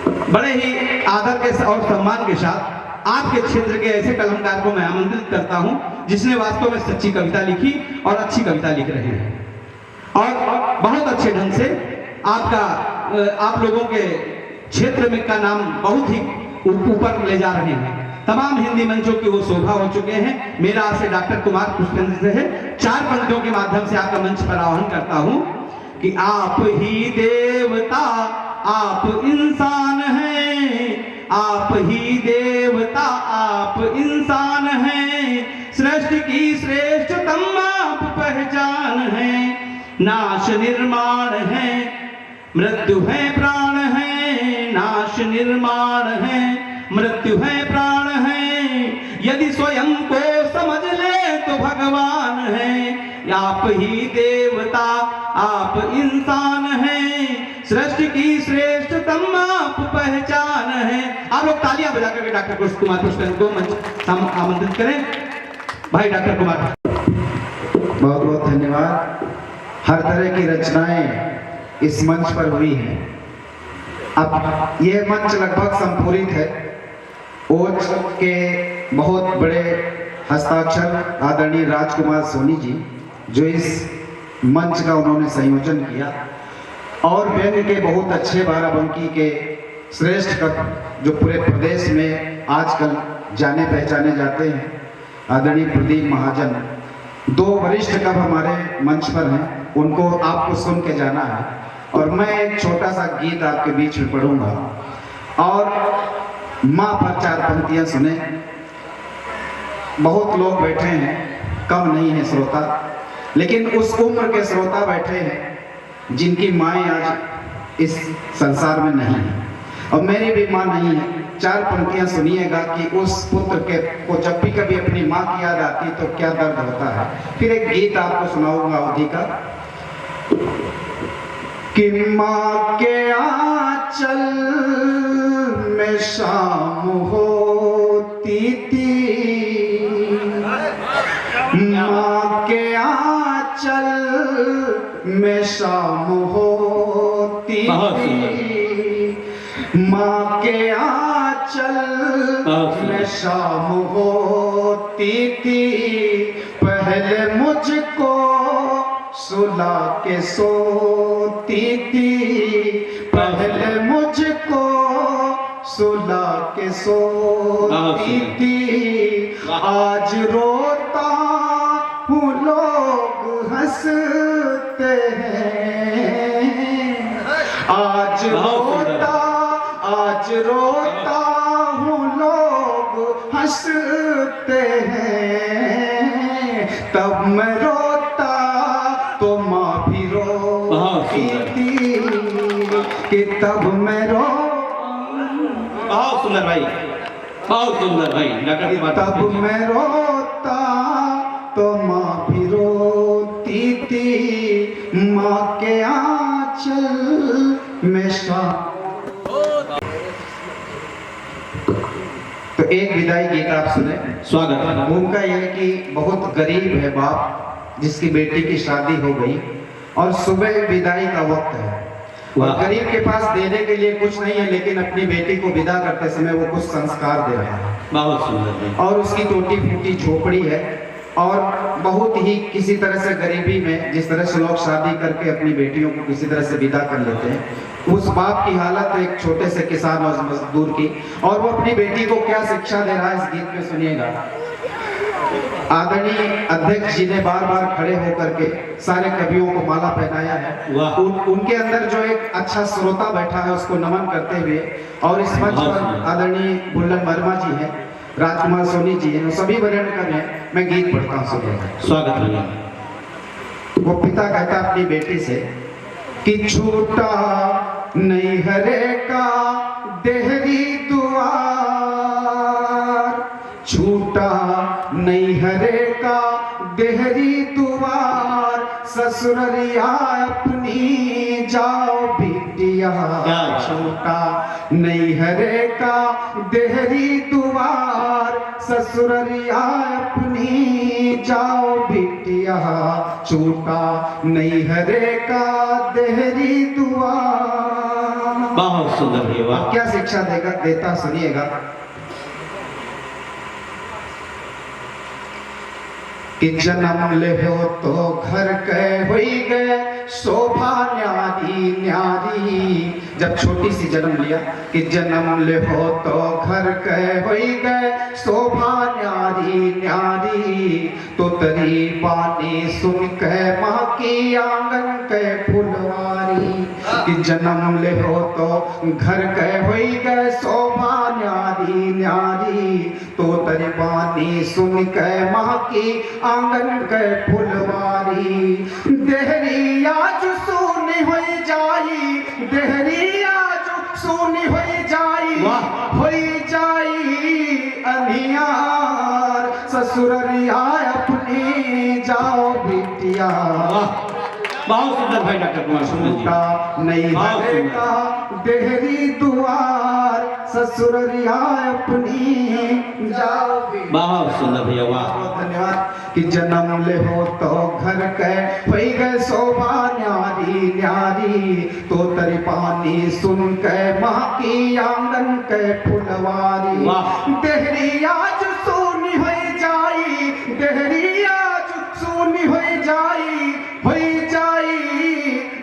बड़े ही आदर के और सम्मान के साथ आपके क्षेत्र के ऐसे कलमकार को मैं आमंत्रित करता हूं जिसने वास्तव में सच्ची कविता लिखी और अच्छी कविता लिख रहे हैं और बहुत अच्छे ढंग से आप लोगों के क्षेत्र में का नाम बहुत ही ऊपर ले जा रहे हैं। तमाम हिंदी मंचों की वो शोभा हो चुके हैं। मेरा आपसे डॉक्टर कुमार पुष्पेंद्र से है, 4 पंक्तियों के माध्यम से आपका मंच पर आह्वान करता हूं कि आप ही देवता आप इंसान हैं, आप ही देवता आप इंसान हैं, सृष्टि की श्रेष्ठतम आप पहचान है, नाश निर्माण है मृत्यु है प्राण है, नाश निर्माण है मृत्यु है प्राण है, यदि स्वयं को समझ ले तो भगवान है, आप ही देवता आप इंसान हैं, सृष्टि की श्रेष्ठतम आप पहचान है। आप लोग तालियां बजा करके डॉक्टर कुमार पुष्पेंद्र को मंच आमंत्रित करें। भाई डॉक्टर कुमार, बहुत बहुत धन्यवाद। हर तरह की रचनाएं इस मंच पर हुई हैं। अब यह मंच लगभग संपूरित है। ओज के बहुत बड़े हस्ताक्षर आदरणीय राजकुमार सोनी जी जो इस मंच का उन्होंने संयोजन किया और व्यंग्य के बहुत अच्छे बाराबंकी के श्रेष्ठ कवि जो पूरे प्रदेश में आजकल जाने पहचाने जाते हैं, आदरणीय प्रदीप महाजन, 2 वरिष्ठ कवि हमारे मंच पर हैं, उनको आपको सुन के जाना है और मैं एक छोटा सा गीत आपके बीच में पढ़ूंगा और माँ पर 4 पंक्तियां सुने। बहुत लोग बैठे हैं, कम नहीं है श्रोता, लेकिन उस उम्र के श्रोता बैठे हैं जिनकी माएँ आज इस संसार में नहीं है और मेरी भी माँ नहीं है। 4 पंक्तियां सुनिएगा कि उस पुत्र के को जब भी कभी अपनी माँ की याद आती तो क्या दर्द होता है। फिर एक गीत आपको सुनाऊंगा अवधि का कि माँ के आंचल में शाम होती थी, माँ के आंचल में शाम होती थी, माँ के आंचल में शाम होती थी, पहले मुझको सुला के सोती थी, पहले मुझको सुला के सोती थी, आज रोता हूँ लोग हंसते हैं, आज रोता हूँ लोग हंसते हैं, तब मैं रोता तो माँ भी रोती थी कि तब मैं बहुत सुंदर भाई, बहुत सुंदर भाई, तब मैं रोता तो माँ भी रोती थी, माँ के आंचल में शाम। तो एक विदाई गीत आप सुने। स्वागत। भूमिका यह है कि बहुत गरीब है बाप जिसकी बेटी की शादी हो गई और सुबह विदाई का वक्त है और गरीब के पास देने के लिए कुछ नहीं है, लेकिन अपनी बेटी को विदा करते समय वो कुछ संस्कार दे रहा है। बहुत सुंदर। और उसकी टूटी फूटी झोपड़ी है और बहुत ही किसी तरह से गरीबी में जिस तरह से लोग शादी करके अपनी बेटियों को किसी तरह से विदा कर लेते हैं, उस बाप की हालत एक छोटे से किसान और मजदूर की, और वो अपनी बेटी को क्या शिक्षा दे रहा है इस गीत में सुनिएगा। आदरणीय अध्यक्ष जी ने बार बार खड़े होकर के सारे कवियों को माला पहनाया है। उनके अंदर जो एक अच्छा श्रोता बैठा है उसको नमन करते हुए, और इस मंच पर आदरणीय बुल्लन वर्मा जी हैं, राजकुमार सोनी जी हैं, सभी वरेण्यकर हैं। मैं गीत पढ़ता हूँ, सुनिएगा। स्वागत है। वो पिता कहता अपनी बेटी से कि छूटा नहीं हरे का देहरी द्वार, छूटा नहीं हरे का देहरी द्वार, ससुररिया अपनी जाओ बिटिया, छूटा नहीं हरे का देहरी द्वार, ससुररिया अपनी जाओ बिटिया, छूटा नहीं हरे का देहरी द्वार। बहुत सुंदर भैया वाह। क्या शिक्षा देता सुनिएगा कि जन्म ले हो तो घर के होई गए शोभा न्यारी न्यारी। जब छोटी सी जन्म लिया कि जन्म ले हो तो घर के होई गए शोभा न्यारी न्यारी। तो तरी पानी सुन के माँ की आंगन के फुलवारी। कि जन्म ले हो तो घर के होई गए शोभा न्यारी न्यारी। तो तरी पानी सुन के माँ की आंगन के फुलवारी। देहरी आज सुनी होई जाई देहरी आज सुनी होई जाई होई जाई अनियार। ससुररिया अपनी जाओ बिटिया। बहुत सुंदर भाई डॉक्टर कुमार सुंदर जी। नहीं हरेगा देहरी दुआर ससुररिया अपनी जाओ। बहुत सुंदर भैया वाह। धन्यवाद। कि जन्म ले हो तो घर के होई गए शोभा न्यारी न्यारी। तो तरी पानी सुन के माँ की आंगन के फुलवारी। देहरी आज सोनी होई जाई देहरी आज सोनी होई जाई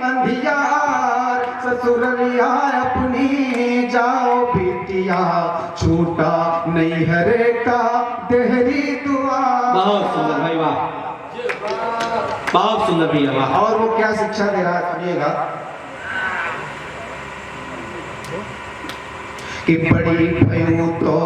अंधियार। ससुररिया अपनी जाओ बिटिया छूटा नहीं हरे का देहरी दुआ। बहुत सुंदर भाई वाह। बहुत सुंदर भैया वाह। और वो क्या शिक्षा दे रहा है सुनिएगा कि बड़ी भयू तो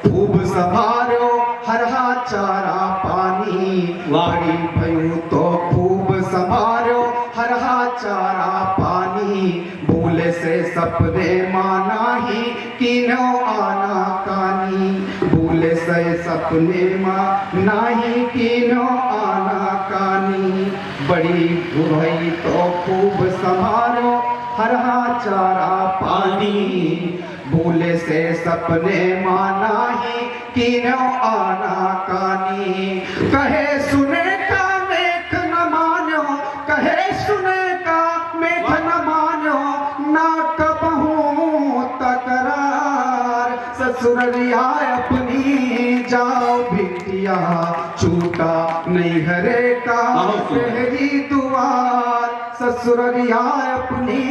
खूब संभालो हरा चारा पानी। बड़ी भयू तो खूब संभालो हरा चारा पानी। भूले से सपने माना ही किनो आना कानी। भूले से सपने माना ही किनो आना कानी। बड़ी भई तो खूब संभालो हरा चारा पानी। भूले से सपने माना ही किनो आना कानी। कहे सुने का मेख न मानो कहे सुने का मेख न मानो। ना कबहू तकरार ससुररिया अपनी जाओ बिटिया छूटा नहीं हरे का पहली दुआर। ससुररिया अपनी।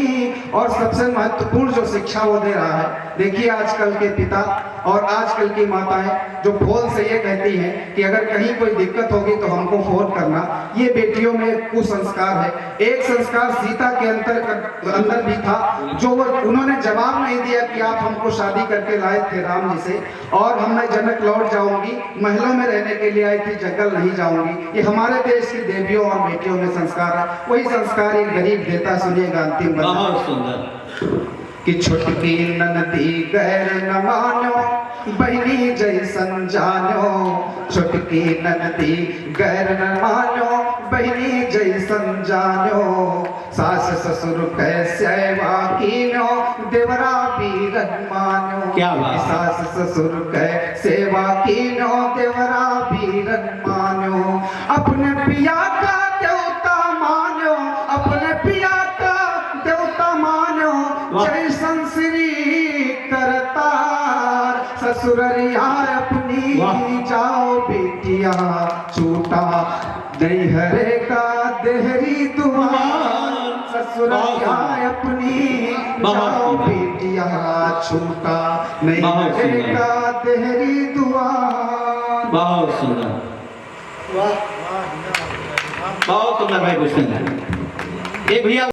और सबसे महत्वपूर्ण जो शिक्षा वो दे रहा है देखिए आजकल के पिता और आजकल की माताएं जो फोन से ये कहती हैं कि अगर कहीं कोई दिक्कत होगी तो हमको फोन करना। ये बेटियों में कुसंस्कार है। एक संस्कार सीता के अंदर भी था जो उन्होंने जवाब नहीं दिया कि आप हमको शादी करके लाए थे राम जी से और मैं जनक लौट जाऊंगी महलों में रहने के लिए आई थी जंगल नहीं जाऊंगी। ये हमारे देश की देवियों और बेटियों में संस्कार है। वही संस्कार एक गरीब देता सुनिएगा अंतिम बहुत सुंदर। कि छुटकी ननदी गैर न मानो बहनी जैसन जानो। छुटकी ननदी गैर न मानो बहनी जैसन जानो। सास ससुर कै सेवा कीनो देवरा बीरन मानो। क्या बात। सास ससुर कै सेवा कीनो देवरा बीरन मानो। अपने पिया का देवता मानो अपने पिया का देवता मानो। जैसन श्री करतार ससुररिया अपनी जाओ बिटिया छूटा नहीं हरे का देहरी दुआर। ससुररिया अपनी जाओ बिटिया छूटा नहीं हरे का देहरी दुआर। बहुत सुंदर। बहुत सुंदर भाई कुछ एक भैया